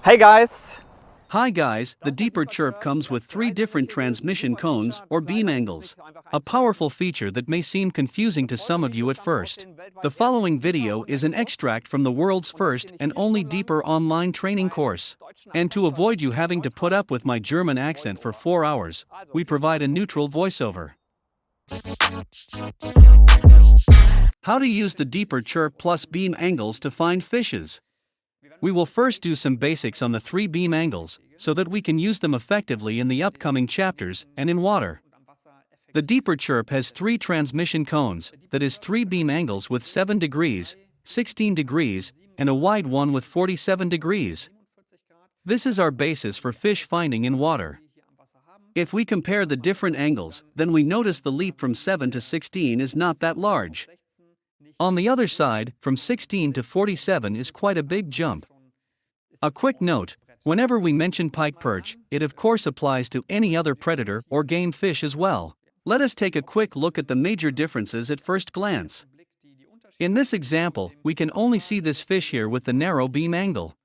Hey guys! Hi guys, the Deeper CHIRP comes with 3 different transmission cones or beam angles. A powerful feature that may seem confusing to some of you at first. The following video is an extract from the world's first and only Deeper online training course. And to avoid you having to put up with my German accent for 4 hours, we provide a neutral voiceover. How to use the Deeper CHIRP plus beam angles to find fishes. We will first do some basics on the 3 beam angles, so that we can use them effectively in the upcoming chapters and in water. The Deeper CHIRP has 3 transmission cones, that is 3 beam angles with 7 degrees, 16 degrees, and a wide one with 47 degrees. This is our basis for fish finding in water. If we compare the different angles, then we notice the leap from 7 to 16 is not that large. On the other side, from 16 to 47 is quite a big jump. A quick note, whenever we mention pike perch, it of course applies to any other predator or game fish as well. Let us take a quick look at the major differences at first glance. In this example, we can only see this fish here with the narrow beam angle.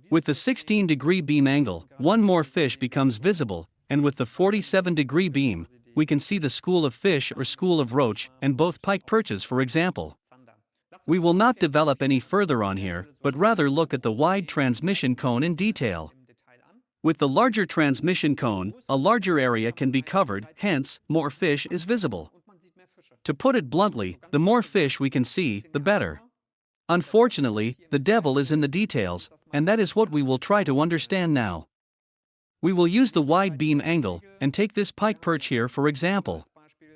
With the 16-degree beam angle, one more fish becomes visible, and with the 47-degree beam, we can see the school of fish or school of roach and both pike perches, for example. We will not develop any further on here, but rather look at the wide transmission cone in detail. With the larger transmission cone, a larger area can be covered, hence, more fish is visible. To put it bluntly, the more fish we can see, the better. Unfortunately, the devil is in the details, and that is what we will try to understand now. We will use the wide beam angle, and take this pike perch here for example.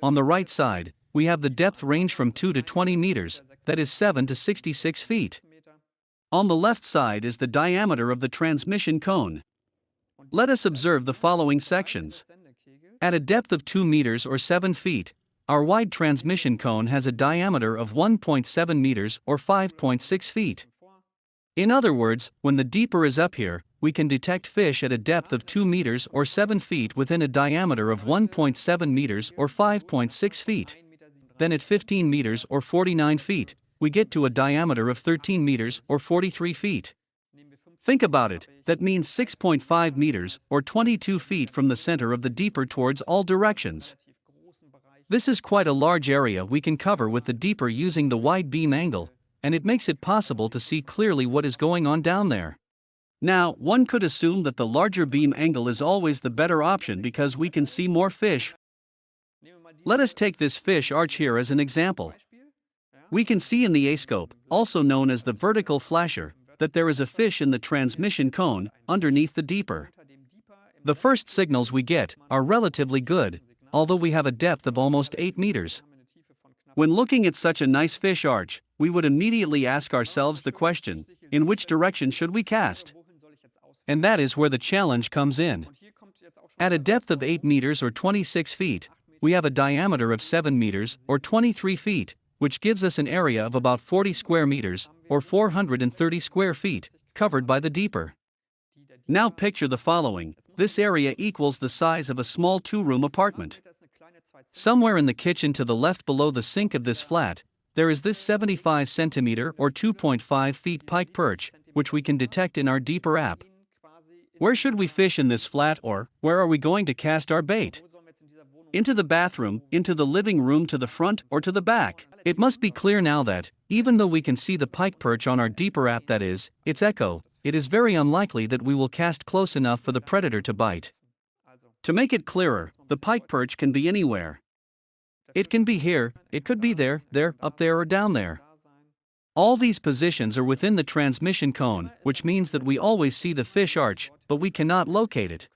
On the right side, we have the depth range from 2 to 20 meters, that is 7 to 66 feet. On the left side is the diameter of the transmission cone. Let us observe the following sections. At a depth of 2 meters or 7 feet, our wide transmission cone has a diameter of 1.7 meters or 5.6 feet. In other words, when the deeper is up here, we can detect fish at a depth of 2 meters or 7 feet within a diameter of 1.7 meters or 5.6 feet. Then at 15 meters or 49 feet, we get to a diameter of 13 meters or 43 feet. Think about it, that means 6.5 meters or 22 feet from the center of the deeper towards all directions. This is quite a large area we can cover with the deeper using the wide beam angle, and it makes it possible to see clearly what is going on down there. Now, one could assume that the larger beam angle is always the better option because we can see more fish. Let us take this fish arch here as an example. We can see in the A-scope, also known as the vertical flasher, that there is a fish in the transmission cone, underneath the deeper. The first signals we get are relatively good, although we have a depth of almost 8 meters. When looking at such a nice fish arch, we would immediately ask ourselves the question, in which direction should we cast? And that is where the challenge comes in. At a depth of 8 meters or 26 feet, we have a diameter of 7 meters or 23 feet, which gives us an area of about 40 square meters or 430 square feet, covered by the deeper. Now picture the following. This area equals the size of a small 2-room apartment. Somewhere in the kitchen to the left below the sink of this flat, there is this 75 centimeter or 2.5 feet pike perch, which we can detect in our Deeper app. Where should we fish in this flat, or where are we going to cast our bait? Into the bathroom, into the living room, to the front, or to the back? It must be clear now that, even though we can see the pike perch on our Deeper app, that is, its echo, it is very unlikely that we will cast close enough for the predator to bite. To make it clearer, the pike perch can be anywhere. It can be here, it could be there, up there, or down there. All these positions are within the transmission cone, which means that we always see the fish arch, but we cannot locate it.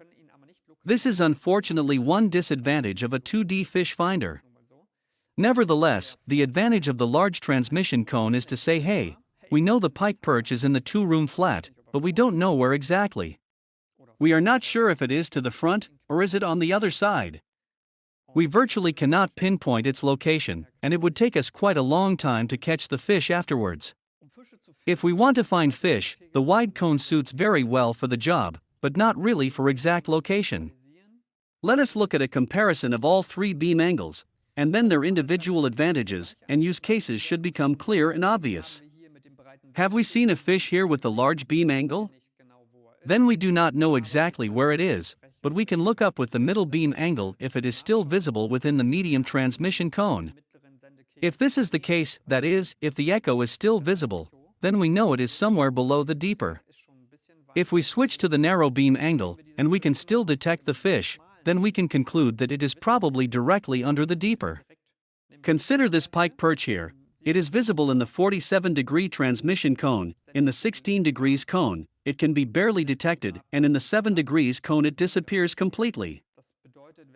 This is unfortunately one disadvantage of a 2D fish finder. Nevertheless, the advantage of the large transmission cone is to say, hey, we know the pike perch is in the 2-room flat, but we don't know where exactly. We are not sure if it is to the front, or is it on the other side. We virtually cannot pinpoint its location, and it would take us quite a long time to catch the fish afterwards. If we want to find fish, the wide cone suits very well for the job, but not really for exact location. Let us look at a comparison of all 3 beam angles, and then their individual advantages and use cases should become clear and obvious. Have we seen a fish here with the large beam angle? Then we do not know exactly where it is, but we can look up with the middle beam angle if it is still visible within the medium transmission cone. If this is the case, that is, if the echo is still visible, then we know it is somewhere below the deeper. If we switch to the narrow beam angle, and we can still detect the fish, then we can conclude that it is probably directly under the deeper. Consider this pike perch here. It is visible in the 47-degree transmission cone. In the 16 degrees cone, it can be barely detected, and in the 7 degrees cone it disappears completely.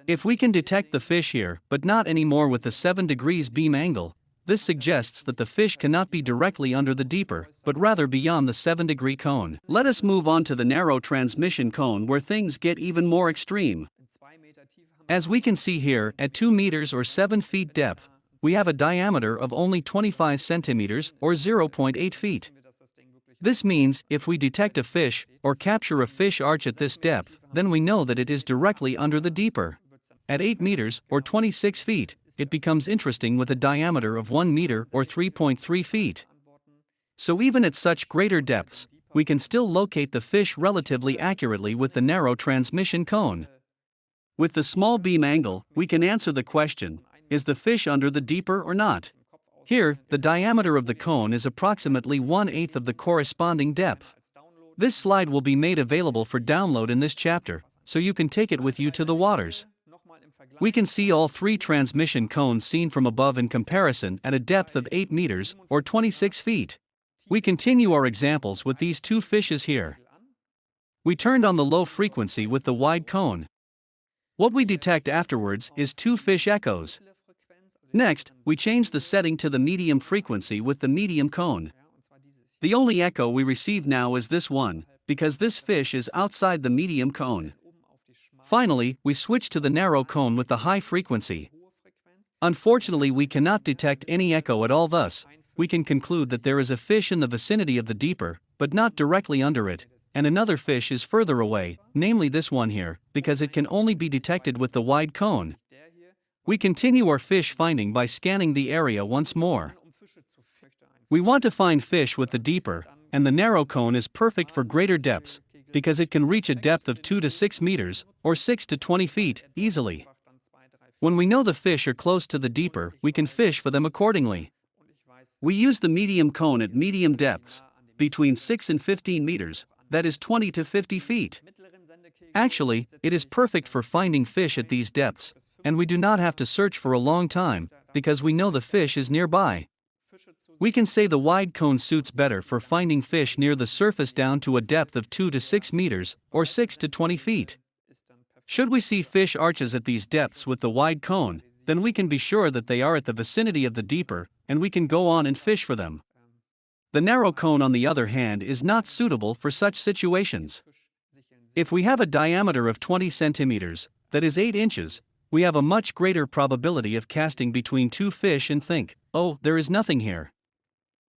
If we can detect the fish here, but not anymore with the 7 degrees beam angle, this suggests that the fish cannot be directly under the deeper, but rather beyond the 7-degree cone. Let us move on to the narrow transmission cone where things get even more extreme. As we can see here, at 2 meters or 7 feet depth, we have a diameter of only 25 centimeters or 0.8 feet. This means, if we detect a fish, or capture a fish arch at this depth, then we know that it is directly under the deeper. At 8 meters, or 26 feet, it becomes interesting with a diameter of 1 meter or 3.3 feet. So even at such greater depths, we can still locate the fish relatively accurately with the narrow transmission cone. With the small beam angle, we can answer the question, is the fish under the deeper or not? Here, the diameter of the cone is approximately 1/8 of the corresponding depth. This slide will be made available for download in this chapter, so you can take it with you to the waters. We can see all 3 transmission cones seen from above in comparison at a depth of 8 meters, or 26 feet. We continue our examples with these 2 fishes here. We turned on the low frequency with the wide cone. What we detect afterwards is 2 fish echoes. Next, we change the setting to the medium frequency with the medium cone. The only echo we receive now is this one, because this fish is outside the medium cone. Finally, we switch to the narrow cone with the high frequency. Unfortunately, we cannot detect any echo at all. Thus, we can conclude that there is a fish in the vicinity of the deeper, but not directly under it, and another fish is further away, namely this one here, because it can only be detected with the wide cone. We continue our fish finding by scanning the area once more. We want to find fish with the deeper, and the narrow cone is perfect for greater depths, because it can reach a depth of 2 to 6 meters, or 6 to 20 feet, easily. When we know the fish are close to the deeper, we can fish for them accordingly. We use the medium cone at medium depths, between 6 and 15 meters, that is 20 to 50 feet. Actually, it is perfect for finding fish at these depths, and we do not have to search for a long time, because we know the fish is nearby. We can say the wide cone suits better for finding fish near the surface down to a depth of 2 to 6 meters, or 6 to 20 feet. Should we see fish arches at these depths with the wide cone, then we can be sure that they are at the vicinity of the deeper, and we can go on and fish for them. The narrow cone, on the other hand, is not suitable for such situations. If we have a diameter of 20 centimeters, that is 8 inches, we have a much greater probability of casting between 2 fish and think, oh, there is nothing here.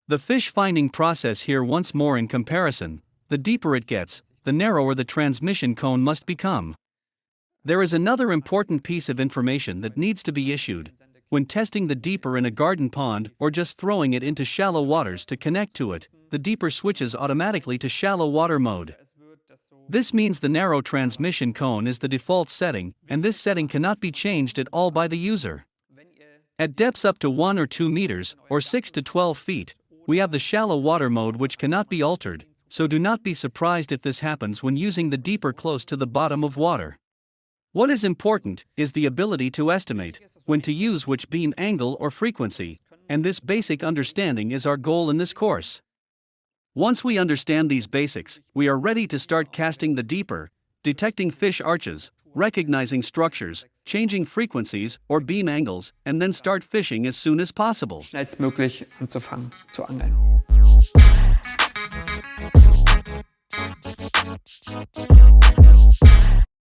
The fish finding process here once more in comparison, the deeper it gets, the narrower the transmission cone must become. There is another important piece of information that needs to be issued. When testing the deeper in a garden pond or just throwing it into shallow waters to connect to it, the deeper switches automatically to shallow water mode. This means the narrow transmission cone is the default setting, and this setting cannot be changed at all by the user. At depths up to 1 or 2 meters, or 6 to 12 feet, we have the shallow water mode which cannot be altered, so do not be surprised if this happens when using the deeper close to the bottom of water. What is important is the ability to estimate when to use which beam angle or frequency, and this basic understanding is our goal in this course. Once we understand these basics, we are ready to start casting the deeper, detecting fish arches, recognizing structures, changing frequencies or beam angles, and then start fishing as soon as possible. Schnellstmöglich anzufangen zu angeln.